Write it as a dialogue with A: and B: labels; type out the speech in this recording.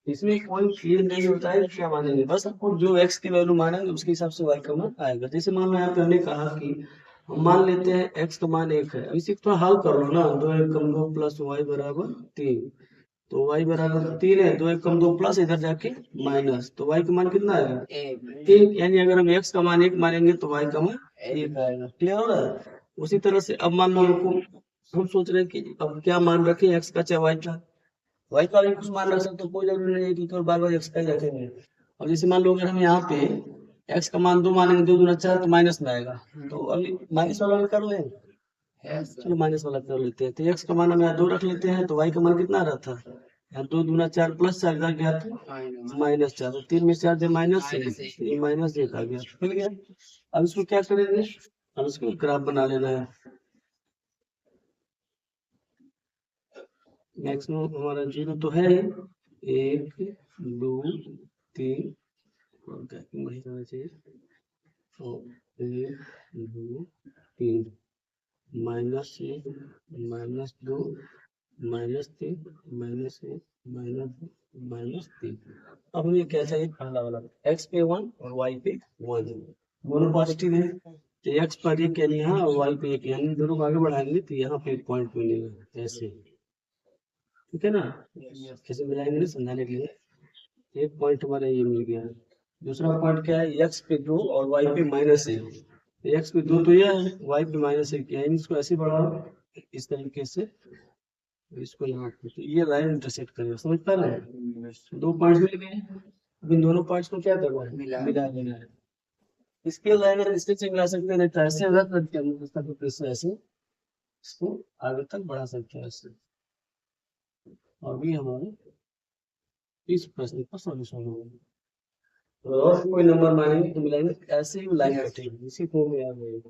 A: इसमें कोई फील नहीं होता है क्या मानेंगे, बस आपको जो एक्स की वैल्यू मानेंगे उसके हिसाब से वाई का मान आएगा। जैसे मान लो यहाँ पे हमने कहा कि हम मान लेते हैं एक्स का मान 1 है, इसे थोड़ा हल कर लो ना, 2 1 कम 2 प्लस वाई बराबर 3, तो y बराबर 3 है, 2 1 कम 2 प्लस इधर जाके माइनस, तो y का मान कितना आएगा 1, यानी अगर हम x का मान 1 मानेंगे तो y का मान 1 आएगा। क्लियर हो रहा है। उसी तरह से अब मान लो हम सोच रहे हैं कि अब क्या मान रखें, x का चाहे y का, y का भी कुछ मान रख सकते, तो कोई जरूरी नहीं है कि केवल बार बार x का ही रखेंगे। अब जैसे मान लो अगर हम यहाँ पे x का मान 2 मानेंगे, 2 दूना 4 तो माइनस में आएगा, तो अभी माइनस वाला में कर लें, चलो माइनस वाला कर लेते हैं, तो x का मान हम यहाँ 2 रख लेते हैं, तो y का मान कितना आ रहा था, यहाँ 2 दूना 4 प्लस 4 का गया तो -4, तो 3 में 4 से माइनस से -1 आ गया, मिल गया। अब इसको क्या करेंगे, अब इसको ग्राफ बना लेना है। मैक्सिमम हमारा 0 तो है, 1 2 3 और क्या वही रहना चाहिए, तो 1 2 3 -1 -2 -3 -1 -3। अब हमें क्या चाहिए, पहला वाला x पे 1 और y पे 1, दोनों पॉजिटिव है, तो x पर 1 यानी यहाँ और y पे 1, यानी दोनों को आगे बढ़ाएंगे तो यहाँ पे एक पॉइंट मिलेगा ऐसे, ठीक है ना। कैसे मिलाएंगे ना समझाने के लिए, एक पॉइंट हमारा ये मिल गया। दूसरा पॉइंट क्या है, x पे 2 और y पे -1, x पे 2 तो यह है, y पे -1 है, इसको ऐसे बढ़ाओ इस तरीके से, इसको यहाँ पे, तो ये लाइन इंटरसेक्ट करेगा, समझ पा रहे हैं। 2 पॉइंट्स मिल गए, अब इन दोनों पॉइंट्स को क्या करना है, मिला देना है। इसके लाइन इससे से मिला सकते हैं, तो ऐसे अगर करके हम इसका प्रेशर ऐसे इसको आगे तक बढ़ा सकते हैं ऐसे, और भी हमारे इस प्रश्न का सॉल्यूशन होगा। तो और कोई नंबर मानेंगे तो मिलाएंगे, ऐसे ही लाइन कटेगी, इसी फॉर्म में याद रहेगा।